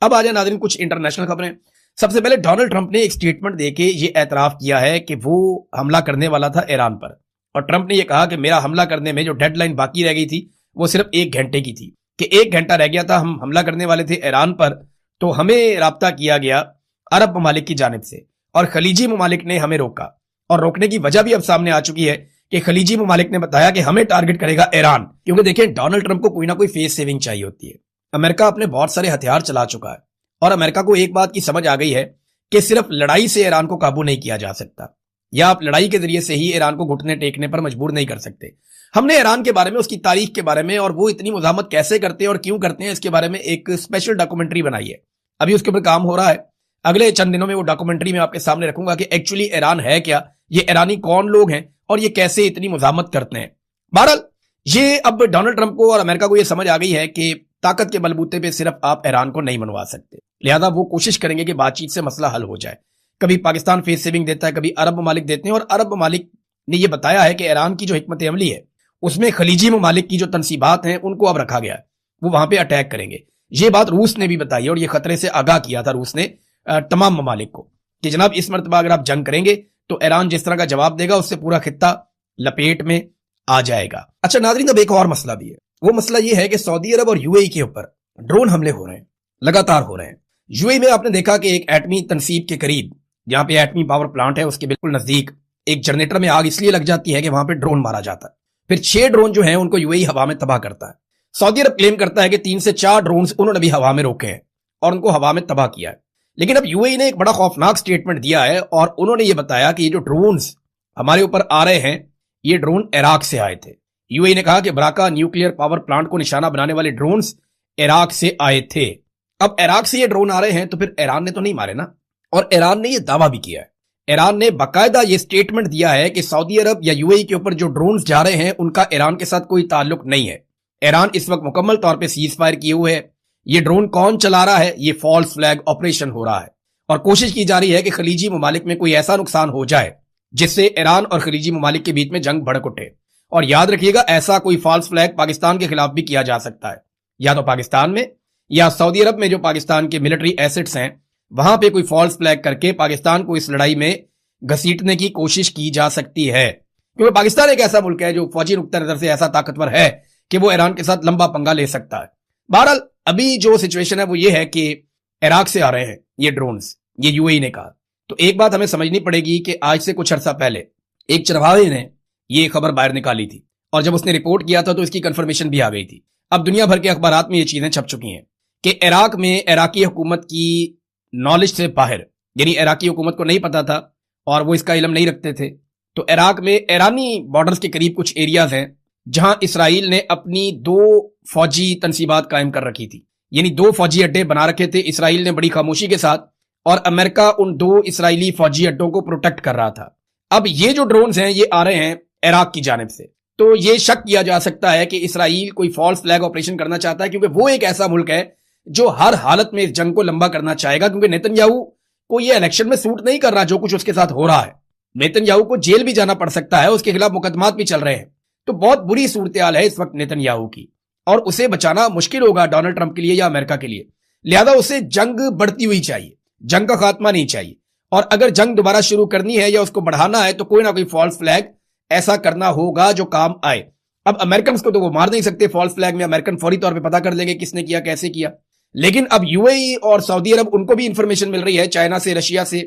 अब आ जाए नाज़रीन कुछ इंटरनेशनल खबरें। सबसे पहले डोनाल्ड ट्रंप ने एक स्टेटमेंट देके ये एतराफ किया है कि वो हमला करने वाला था ईरान पर, और ट्रंप ने ये कहा कि मेरा हमला करने में जो डेडलाइन बाकी रह गई थी वो सिर्फ 1 घंटे की थी, कि 1 घंटा रह गया था, हम हमला करने वाले थे ईरान पर, तो हमें राब्ता किया गया अरब ममालिक की जानिब से और खलीजी ममालिक ने हमें रोका, और रोकने की वजह भी अब सामने आ चुकी है कि खलीजी ममालिक ने बताया कि हमें टारगेट करेगा ईरान, क्योंकि देखिए डोनाल्ड ट्रंप को कोई ना कोई फेस सेविंग चाहिए होती है। अमेरिका अपने बहुत सारे हथियार चला चुका है और अमेरिका को एक बात की समझ आ गई है कि सिर्फ लड़ाई से ईरान को काबू नहीं किया जा सकता, या आप लड़ाई के जरिए से ही ईरान को घुटने टेकने पर मजबूर नहीं कर सकते। हमने ईरान के बारे में, उसकी तारीख के बारे में और वो इतनी मुजाहमत कैसे करते हैं और क्यों करते हैं इसके बारे में एक स्पेशल डॉक्यूमेंट्री बनाई है। अभी उसके ऊपर काम हो रहा है। अगले चंद दिनों में वो डॉक्यूमेंट्री में आपके सामने रखूंगा कि एक्चुअली ईरान है क्या, ये ईरानी कौन लोग हैं और ये कैसे इतनी मुजाहमत करते हैं। बहरहाल ये अब डोनाल्ड ट्रंप को और अमेरिका को ये समझ आ गई है कि ताकत के बलबूते पे सिर्फ आप ईरान को नहीं मनवा सकते, लिहाजा वो कोशिश करेंगे कि बातचीत से मसला हल हो जाए। कभी पाकिस्तान फेस सेविंग देता है, कभी अरब ममालिक देते हैं, और अरब ममालिक ने यह बताया है कि ईरान की जो हिकमत अमली है उसमें खलीजी ममालिक की जो तनसीबात हैं उनको अब रखा गया है, वो वहां पे अटैक करेंगे। ये बात रूस ने भी बताई है और ये खतरे से आगाह किया था रूस ने तमाम ममालिक को कि जनाब इस मरतबा अगर आप जंग करेंगे तो ईरान जिस तरह का जवाब देगा उससे पूरा खित्ता लपेट में आ जाएगा। अच्छा नाज़रीन, अब एक और मसला भी है। वो मसला ये है कि सऊदी अरब और यूएई के ऊपर ड्रोन हमले हो रहे हैं, लगातार हो रहे हैं। यूएई में आपने देखा कि एक एटमी तनसीब के करीब, जहां पे एटमी पावर प्लांट है, उसके बिल्कुल नजदीक एक जनरेटर में आग इसलिए लग जाती है कि वहां पे ड्रोन मारा जाता है। फिर 6 ड्रोन जो हैं उनको यूएई हवा में तबाह करता है। सऊदी अरब क्लेम करता है कि 3 से 4 ड्रोन उन्होंने भी हवा में रोके हैं और उनको हवा में तबाह किया है। लेकिन अब यूएई ने एक बड़ा खौफनाक स्टेटमेंट दिया है और उन्होंने ये बताया कि ये जो ड्रोन हमारे ऊपर आ रहे हैं ये ड्रोन इराक से आए थे। यूएई ने कहा कि बराका न्यूक्लियर पावर प्लांट को निशाना बनाने वाले ड्रोन इराक से आए थे। अब इराक से ये ड्रोन आ रहे हैं तो फिर ईरान ने तो नहीं मारे ना, और ईरान ने ये दावा भी किया है। ईरान ने बाकायदा ये स्टेटमेंट दिया है कि सऊदी अरब या यूएई के ऊपर जो ड्रोन जा रहे हैं उनका ईरान के साथ कोई ताल्लुक नहीं है। ईरान इस वक्त मुकम्मल तौर पे सीज फायर किए हुए है। ये ड्रोन कौन चला रहा है, ये फॉल्स फ्लैग ऑपरेशन हो रहा है और कोशिश की जा रही है कि खलीजी ममालिक में कोई ऐसा नुकसान हो जाए जिससे ईरान और खलीजी ममालिक के बीच में जंग भड़क उठे। और याद रखिएगा, ऐसा कोई फॉल्स फ्लैग पाकिस्तान के खिलाफ भी किया जा सकता है, या तो पाकिस्तान में या सऊदी अरब में जो पाकिस्तान के मिलिट्री एसेट्स हैं वहां पे कोई फॉल्स फ्लैग करके पाकिस्तान को इस लड़ाई में घसीटने की कोशिश की जा सकती है, क्योंकि पाकिस्तान एक ऐसा मुल्क है जो फौजी नुक्ता नजर से ऐसा ताकतवर है कि वो ईरान के साथ लंबा पंगा ले सकता है। बहरहाल अभी जो सिचुएशन है वो ये है कि इराक से आ रहे हैं ये ड्रोन्स, ये यूएई ने कहा। तो एक बात हमें समझनी पड़ेगी कि आज से कुछ अर्सा पहले एक चरवाहे ने ये खबर बाहर निकाली थी और जब उसने रिपोर्ट किया था तो इसकी कंफर्मेशन भी आ गई थी। अब दुनिया भर के अखबारात में ये चीजें छप चुकी हैं कि इराक में इराकी हुकूमत की नॉलेज से बाहर, यानी इराकी हुकूमत को नहीं पता था और वो इसका इल्म नहीं रखते थे, तो इराक में ईरानी बॉर्डर्स के करीब कुछ एरियाज हैं जहां इसराइल ने अपनी 2 फौजी तनसीबात कायम कर रखी थी, यानी 2 फौजी अड्डे बना रखे थे इसराइल ने बड़ी खामोशी के साथ, और अमेरिका उन 2 इसराइली फौजी अड्डों को प्रोटेक्ट कर रहा था। अब ये जो ड्रोन्स हैं ये आ रहे हैं इराक की जानिब से, तो ये शक किया जा सकता है कि इसराइल कोई फॉल्स फ्लैग ऑपरेशन करना चाहता है, क्योंकि वो एक ऐसा मुल्क है जो हर हालत में इस जंग को लंबा करना चाहेगा, क्योंकि नेतन्याहू को ये इलेक्शन में सूट नहीं कर रहा जो कुछ उसके साथ हो रहा है। नेतन्याहू को जेल भी जाना पड़ सकता है, उसके खिलाफ मुकदमात भी चल रहे हैं। तो बहुत बुरी सूरत हाल है इस वक्त नेतन्याहू की, और उसे बचाना मुश्किल होगा डोनाल्ड ट्रंप के लिए या अमेरिका के लिए। लिहाजा उसे जंग बढ़ती हुई चाहिए, जंग का खात्मा नहीं चाहिए, और अगर जंग दोबारा शुरू करनी है या उसको बढ़ाना है तो कोई ना कोई फॉल्स फ्लैग ऐसा करना होगा जो काम आए। अब अमेरिकन को तो वो मार नहीं सकते फॉल्स फ्लैग में, अमेरिकन फौरी तौर पे पता कर लेंगे किसने किया कैसे किया, लेकिन अब यूएई और सऊदी अरब उनको भी इंफॉर्मेशन मिल रही है चाइना से, रशिया से,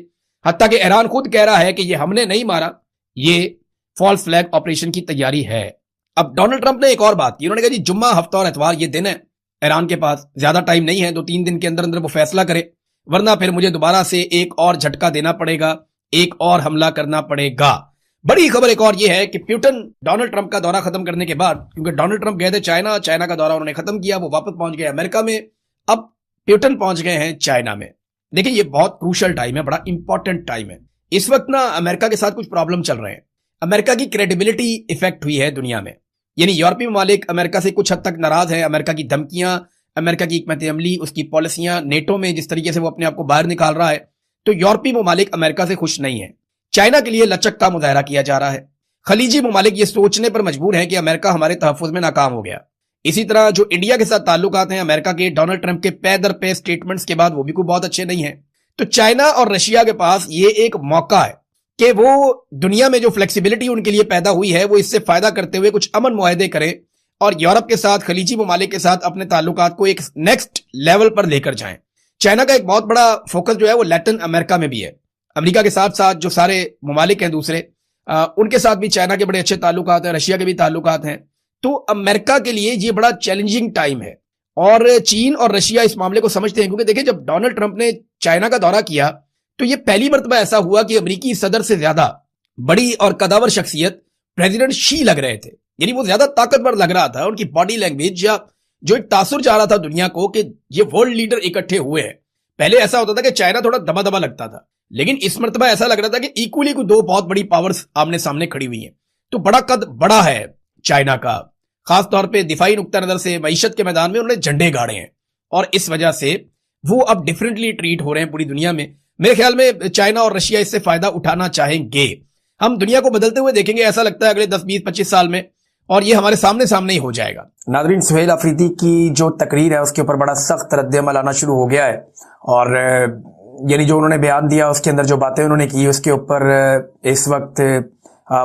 हत्ता कि ईरान खुद कह रहा है कि ये हमने नहीं मारा, ये फॉल्स फ्लैग ऑपरेशन की तैयारी है। अब डोनाल्ड ट्रंप ने एक और बात की, उन्होंने कहा जी जुम्मा, हफ्ता और इतवार ये दिन है, ईरान के पास ज्यादा टाइम नहीं है, 2-3 दिन के अंदर अंदर वो फैसला करे, वरना फिर मुझे दोबारा से एक और झटका देना पड़ेगा, एक और हमला करना पड़ेगा। बड़ी खबर एक और ये है कि प्यूटन डोनाल्ड ट्रंप का दौरा खत्म करने के बाद, क्योंकि डोनाल्ड ट्रंप गए थे चाइना, चाइना का दौरा उन्होंने खत्म किया, वो वापस पहुंच गए अमेरिका में, अब प्यूटन पहुंच गए हैं चाइना में। देखिए ये बहुत क्रूशल टाइम है, बड़ा इंपॉर्टेंट टाइम है। इस वक्त ना अमेरिका के साथ कुछ प्रॉब्लम चल रहे हैं, अमेरिका की क्रेडिबिलिटी इफेक्ट हुई है दुनिया में, यानी यूरोपीय ममालिक अमेरिका से कुछ हद तक नाराज है। अमेरिका की धमकियां, अमेरिका की हिकमत अमली, उसकी पॉलिसियां, नेटो में जिस तरीके से वो अपने आप को बाहर निकाल रहा है, तो यूरोपीय ममालिक अमेरिका से खुश नहीं है। चाइना के लिए लचक का मुजाहरा किया जा रहा है। खलीजी ममालिक ये सोचने पर मजबूर है कि अमेरिका हमारे तहफ्फुज़ में नाकाम हो गया, इसी तरह जो इंडिया के साथ ताल्लुकात हैं अमेरिका के डोनाल्ड ट्रंप के पे दर पे स्टेटमेंट्स के बाद वो भी कोई बहुत अच्छे नहीं है। तो चाइना और रशिया के पास ये एक मौका है कि वो दुनिया में जो फ्लेक्सिबिलिटी उनके लिए पैदा हुई है वो इससे फायदा करते हुए कुछ अमन मुआहदे करें और यूरोप के साथ, खलीजी ममालिक के साथ अपने ताल्लुकात को एक नेक्स्ट लेवल पर लेकर जाएं। चाइना का एक बहुत बड़ा फोकस जो है वो लैटिन अमेरिका में भी है। अमेरिका के साथ साथ जो सारे ममालिक हैं दूसरे, उनके साथ भी चाइना के बड़े अच्छे ताल्लुकात हैं, रशिया के भी ताल्लुकात हैं। तो अमेरिका के लिए ये बड़ा चैलेंजिंग टाइम है और चीन और रशिया इस मामले को समझते हैं, क्योंकि देखिए जब डोनाल्ड ट्रंप ने चाइना का दौरा किया तो ये पहली मर्तबा ऐसा हुआ कि अमेरिकी सदर से ज्यादा बड़ी और कदावर शख्सियत प्रेसिडेंट शी लग रहे थे। यानी वो ज्यादा ताकतवर लग रहा था, उनकी बॉडी लैंग्वेज या जो एक तासुर जा रहा था दुनिया को कि ये वर्ल्ड लीडर इकट्ठे हुए हैं। पहले ऐसा होता था कि चाइना थोड़ा दबा दबा लगता था, लेकिन इस मर्तबा ऐसा लग रहा था कि इक्वली को दो बहुत बड़ी पावर्स आमने सामने खड़ी हुई हैं। तो बड़ा कद बड़ा है चाइना का, खासतौर पे दिफाई नुक्ता नजर से मईशत के मैदान में उन्होंने झंडे गाड़े हैं और इस वजह से वो अब डिफरेंटली ट्रीट हो रहे हैं पूरी दुनिया में। मेरे ख्याल में चाइना और रशिया इससे फायदा उठाना चाहेंगे। हम दुनिया को बदलते हुए देखेंगे, ऐसा लगता है अगले 10, 20, 25 साल में, और ये हमारे सामने सामने ही हो जाएगा। नाज़रीन, सुहेल अफरीदी की जो तकरीर है उसके ऊपर बड़ा सख्त रद्द-ए-अमल आना शुरू हो गया है और यानी जो उन्होंने बयान दिया उसके अंदर जो बातें उन्होंने की उसके ऊपर इस वक्त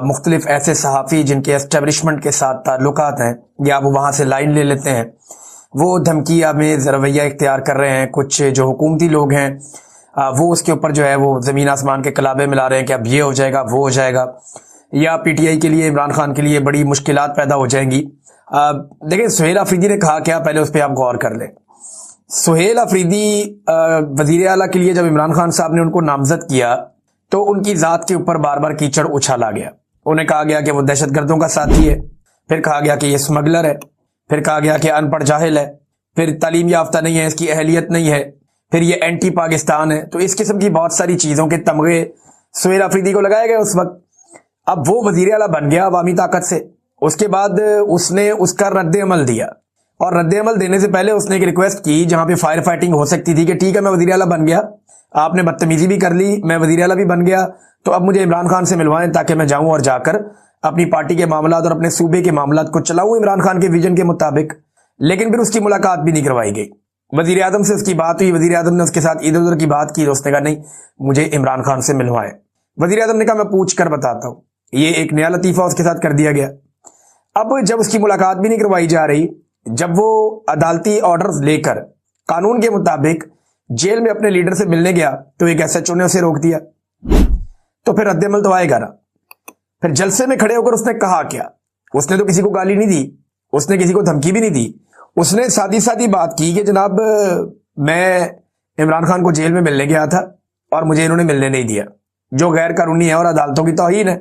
मुख्तलिफ ऐसे सहाफ़ी जिनके एस्टेब्लिशमेंट के साथ ताल्लुकात हैं या वो वहाँ से लाइन ले लेते हैं, वो धमकिया में रवैया इख्तियार कर रहे हैं। कुछ जो हुकूमती लोग हैं वो उसके ऊपर जो है वो ज़मीन आसमान के कलाबे मिला रहे हैं कि अब ये हो जाएगा वो हो जाएगा, या पीटीआई के लिए, इमरान खान के लिए बड़ी मुश्किलात पैदा हो जाएंगी। देखिए सुहेल अफरीदी ने कहा क्या, पहले उस पर आप गौर कर लें। सुहेल अफरीदी वज़ीर आला के लिए जब इमरान खान साहब ने उनको नामजद किया तो उनकी ज़ात के ऊपर बार बार कीचड़ उछाला गया। उन्हें कहा गया कि वो दहशतगर्दों का साथी है, फिर कहा गया कि ये स्मगलर है, फिर कहा गया कि अनपढ़ जाहिल है, फिर तालीम याफ्ता नहीं है, इसकी अहलियत नहीं है, फिर ये एंटी पाकिस्तान है। तो इस किस्म की बहुत सारी चीज़ों के तमगे सुहेल अफरीदी को लगाए गए उस वक्त। अब वो वज़ीर आला बन गया अवामी ताकत से, उसके बाद उसने उसका रद्द अमल दिया और रद्द अमल देने से पहले उसने एक रिक्वेस्ट की जहां पे फायर फाइटिंग हो सकती थी कि ठीक है मैं वज़ीर आला बन गया, आपने बदतमीजी भी कर ली, मैं वज़ीर आला भी बन गया, तो अब मुझे इमरान खान से मिलवाएं ताकि मैं जाऊं और जाकर अपनी पार्टी के मामलात और अपने सूबे के मामलात को चलाऊं इमरान खान के विजन के मुताबिक। लेकिन फिर उसकी मुलाकात भी नहीं करवाई गई। वज़ीर आज़म से उसकी बात हुई, वज़ीर आज़म ने उसके साथ इधर उधर की बात की, उसने कहा नहीं मुझे इमरान खान से मिलवाएं। वज़ीर आज़म ने कहा मैं पूछ कर बताता हूँ। ये एक नया लतीफ़ा उसके साथ कर दिया गया। अब जब उसकी मुलाकात भी नहीं करवाई जा रही, जब वो अदालती ऑर्डर्स लेकर कानून के मुताबिक जेल में अपने लीडर से मिलने गया तो एक एसएचओ ने उसे रोक दिया। तो फिर रद्द-ए-अमल तो आएगा ना। फिर जलसे में खड़े होकर उसने कहा क्या, उसने तो किसी को गाली नहीं दी, उसने किसी को धमकी भी नहीं दी, उसने सादी सादी बात की कि जनाब मैं इमरान खान को जेल में मिलने गया था और मुझे इन्होंने मिलने नहीं दिया, जो गैर कानूनी है और अदालतों की तौहीन है।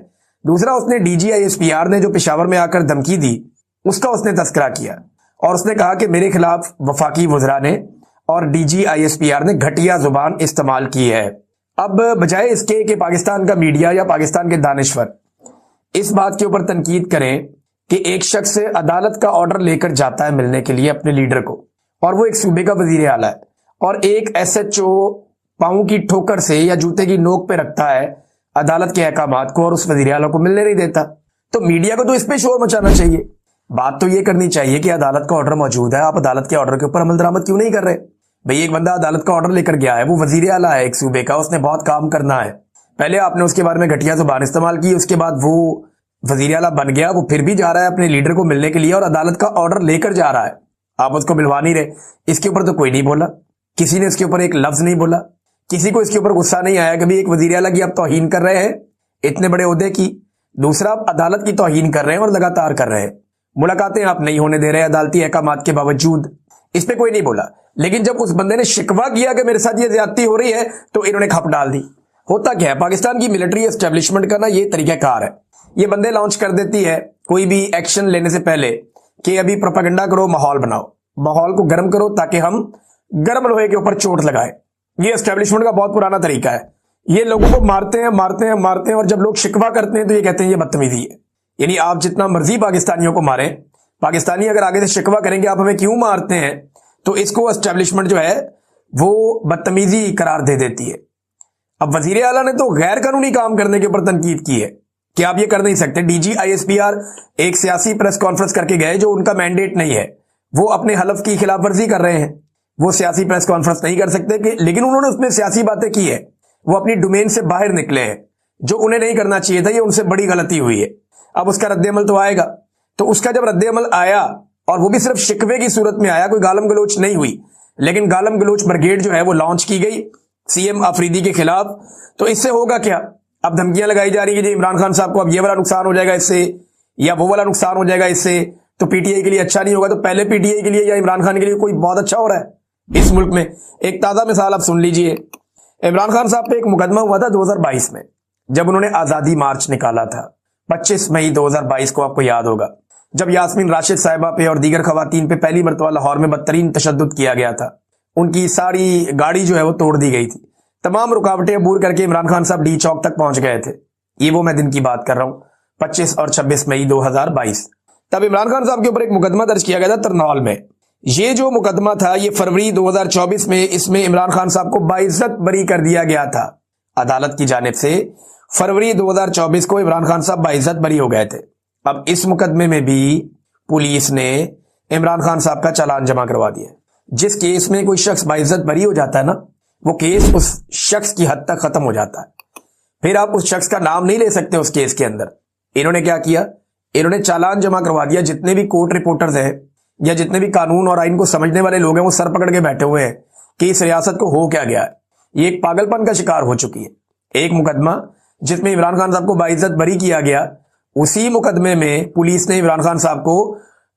दूसरा, उसने DG-ISPR ने जो पेशावर में आकर धमकी दी उसका उसने तस्करा किया और उसने कहा कि मेरे खिलाफ वफाकी वज़रा ने और DG-ISPR ने घटिया जुबान इस्तेमाल की है। अब बजाय इसके कि पाकिस्तान का मीडिया या पाकिस्तान के दानिश्वर इस बात के ऊपर तनकीद करें कि एक शख्स अदालत का ऑर्डर लेकर जाता है मिलने के लिए अपने लीडर को और वो एक सूबे का वज़ीर आला है और एक SHO पाँव की ठोकर से या जूते की नोक पे रखता है अदालत के अहकामात को और उस वज़ीर आला को मिलने नहीं देता, तो मीडिया को तो इस पे शोर मचाना चाहिए। बात तो ये करनी चाहिए कि अदालत का ऑर्डर मौजूद है, आप अदालत के ऑर्डर के ऊपर अमल दरामद क्यों नहीं कर रहे। भाई एक बंदा अदालत का ऑर्डर लेकर गया है, वो वज़ीर आला है एक सूबे का, उसने बहुत काम करना है, पहले आपने उसके बारे में घटिया जुबान इस्तेमाल की, उसके बाद वो वज़ीर आला बन गया, वो फिर भी जा रहा है अपने लीडर को मिलने के लिए और अदालत का ऑर्डर लेकर जा रहा है, आप उसको मिलवा नहीं रहे। इसके ऊपर तो कोई नहीं बोला, किसी ने इसके ऊपर एक लफ्ज नहीं बोला, किसी को इसके ऊपर गुस्सा नहीं आया कि भाई एक वज़ीर आला की आप तौहीन कर रहे हैं इतने बड़े ओहदे की, दूसरा आप अदालत की तौहीन कर रहे हैं और लगातार कर रहे हैं, मुलाकातें आप नहीं होने दे रहे अदालती अहकामात के बावजूद, इस पे कोई नहीं बोला। लेकिन जब उस बंदे ने शिकवा किया कि मेरे साथ ये ज्यादती हो रही है तो इन्होंने खप डाल दी। होता क्या है, पाकिस्तान की मिलिट्री एस्टेब्लिशमेंट का ना ये तरीकाकार है, ये बंदे लॉन्च कर देती है कोई भी एक्शन लेने से पहले कि अभी प्रोपेगेंडा करो, माहौल बनाओ, माहौल को गर्म करो ताकि हम गर्म लोहे के ऊपर चोट लगाए। ये एस्टेब्लिशमेंट का बहुत पुराना तरीका है, ये लोगों को मारते हैं मारते हैं मारते हैं और जब लोग शिकवा करते हैं तो ये कहते हैं ये बदतमीजी है। यानी आप जितना मर्जी पाकिस्तानियों को मारें, पाकिस्तानी अगर आगे से शिकवा करेंगे आप हमें क्यों मारते हैं, तो इसको एस्टेब्लिशमेंट जो है वो बदतमीजी करार दे देती है। अब वजीर आला ने तो गैर कानूनी काम करने के ऊपर तनकीद की है कि आप ये कर नहीं सकते। DG-ISPR एक सियासी प्रेस कॉन्फ्रेंस करके गए जो उनका मैंडेट नहीं है, वो अपने हलफ की खिलाफ वर्जी कर रहे हैं, वो सियासी प्रेस कॉन्फ्रेंस नहीं कर सकते कि, लेकिन उन्होंने उसमें सियासी बातें की है, वो अपनी डोमेन से बाहर निकले हैं, जो उन्हें नहीं करना चाहिए था, ये उनसे बड़ी गलती हुई है। अब उसका रद्देअमल तो आएगा, तो उसका जब रद्देअमल आया, और वो भी सिर्फ शिकवे की सूरत में आया, कोई गालम गलोच नहीं हुई, लेकिन गालम गलोच ब्रिगेड जो है वो लॉन्च की गई सीएम आफरीदी के खिलाफ। तो इससे होगा क्या, अब धमकियां लगाई जा रही है कि इमरान खान साहब को अब ये वाला नुकसान हो जाएगा इससे, या वो वाला नुकसान हो जाएगा इससे, तो पीटीआई के लिए अच्छा नहीं होगा। तो पहले पीटीआई के लिए या इमरान खान के लिए कोई बहुत अच्छा हो रहा है इस मुल्क में? एक ताजा मिसाल आप सुन लीजिए। इमरान खान साहब पे एक मुकदमा हुआ था 2022 में, जब उन्होंने आजादी मार्च निकाला था 25 मई 2022 को, आपको याद होगा, जब यास्मीन राशिद साहिबा पे और दीगर खवातीन पे पहली मरतबा लाहौर में बदतरीन तशद्दुद किया गया था। उनकी सारी गाड़ी जो है वो तोड़ दी गई थी, तमाम रुकावटें अबूर करके इमरान खान साहब डी चौक तक पहुंच गए थे। ये वो मैं दिन की बात कर रहा हूं, 25 और 26 मई 2022। तब इमरान खान साहब के ऊपर एक मुकदमा दर्ज किया गया था तरनौल में। ये जो मुकदमा था ये फरवरी 2024 में, इसमें इमरान खान साहब को बाइज्जत बरी कर दिया गया था अदालत की जानिब से। फरवरी 2024 को इमरान खान साहब बाइज्जत बरी हो गए थे। अब इस मुकदमे में भी पुलिस ने इमरान खान साहब का चालान जमा करवा दिया। जिस केस में कोई शख्स बाइज्जत बरी हो जाता है ना, वो केस उस शख्स की हद तक खत्म हो जाता है, फिर आप उस शख्स का नाम नहीं ले सकते उस केस के अंदर। इन्होंने क्या किया, इन्होंने चालान जमा करवा दिया। जितने भी कोर्ट रिपोर्टर्स हैं या जितने भी कानून और आइन को समझने वाले लोग हैं, वो सर पकड़ के बैठे हुए हैं कि इस रियासत को हो क्या गया है। ये एक पागलपन का शिकार हो चुकी है। एक मुकदमा जिसमें इमरान खान साहब को बाइज्जत बरी किया गया, उसी मुकदमे में पुलिस ने इमरान खान साहब को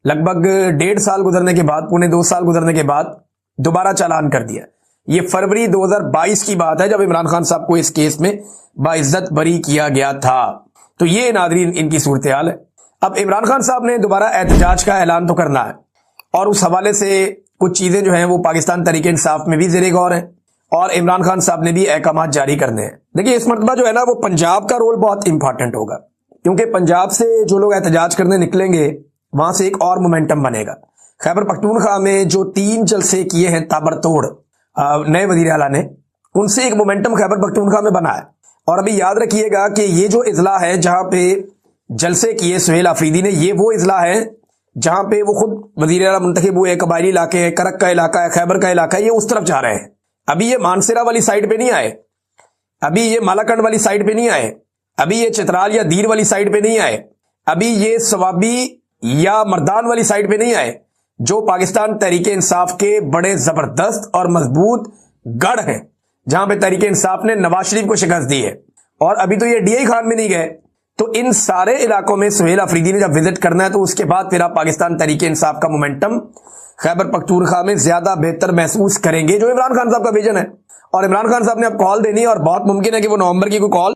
लगभग 1.5 साल गुजरने के बाद, पौने 2 साल गुजरने के बाद दोबारा चालान कर दिया। ये फरवरी 2022 की बात है, जब इमरान खान साहब को इस केस में बाइज्जत बरी किया गया था। तो ये नादरीन इनकी सूरत हाल है। अब इमरान खान साहब ने दोबारा एहतजाज का ऐलान तो करना है, और उस हवाले से कुछ चीजें जो हैं वो पाकिस्तान तहरीक इंसाफ में भी ज़ेरे गौर है, और इमरान खान साहब ने भी अहकाम जारी करने हैं। देखिए, इस मरतबा जो है ना, वो पंजाब का रोल बहुत इंपॉर्टेंट होगा, क्योंकि पंजाब से जो लोग एहतजाज करने निकलेंगे, वहां से एक और मोमेंटम बनेगा। खैबर पख्तूनख्वा में जो 3 जलसे किए हैं ताबड़तोड़ नए वजीर आला ने, उनसे एक मोमेंटम खैबर पख्तूनख्वा में बना है। और अभी याद रखिएगा कि ये जो इजला है जहां पे जलसे किए सुहेल आफरीदी ने, ये वो इजला है जहां पे वो खुद वजीर आला मुंतखब हुए। कबायली इलाके हैं, करक का इलाका है, खैबर का इलाका है, ये उस तरफ जा रहे हैं। अभी ये मानसेरा वाली साइड पे नहीं आए, अभी ये मालाकंड वाली साइड पे नहीं आए, अभी ये चित्राल या दीर वाली साइड पे नहीं आए, अभी ये सवाबी या मर्दान वाली साइड पे नहीं आए, जो पाकिस्तान तहरीक इंसाफ के बड़े जबरदस्त और मजबूत गढ़ हैं, जहां पे तहरीक इंसाफ ने नवाज शरीफ को शिकस्त दी है। और अभी तो ये डीआई खान में नहीं गए। तो इन सारे इलाकों में सुहेल आफरीदी ने जब विजिट करना है, तो उसके बाद फिर आप पाकिस्तान तहरीक इंसाफ का मोमेंटम खैबर पख्तूनख्वा में ज्यादा बेहतर महसूस करेंगे, जो इमरान खान साहब का विजन है। और इमरान खान साहब ने अब कॉल देनी है, और बहुत मुमकिन है कि वो नवंबर की कोई कॉल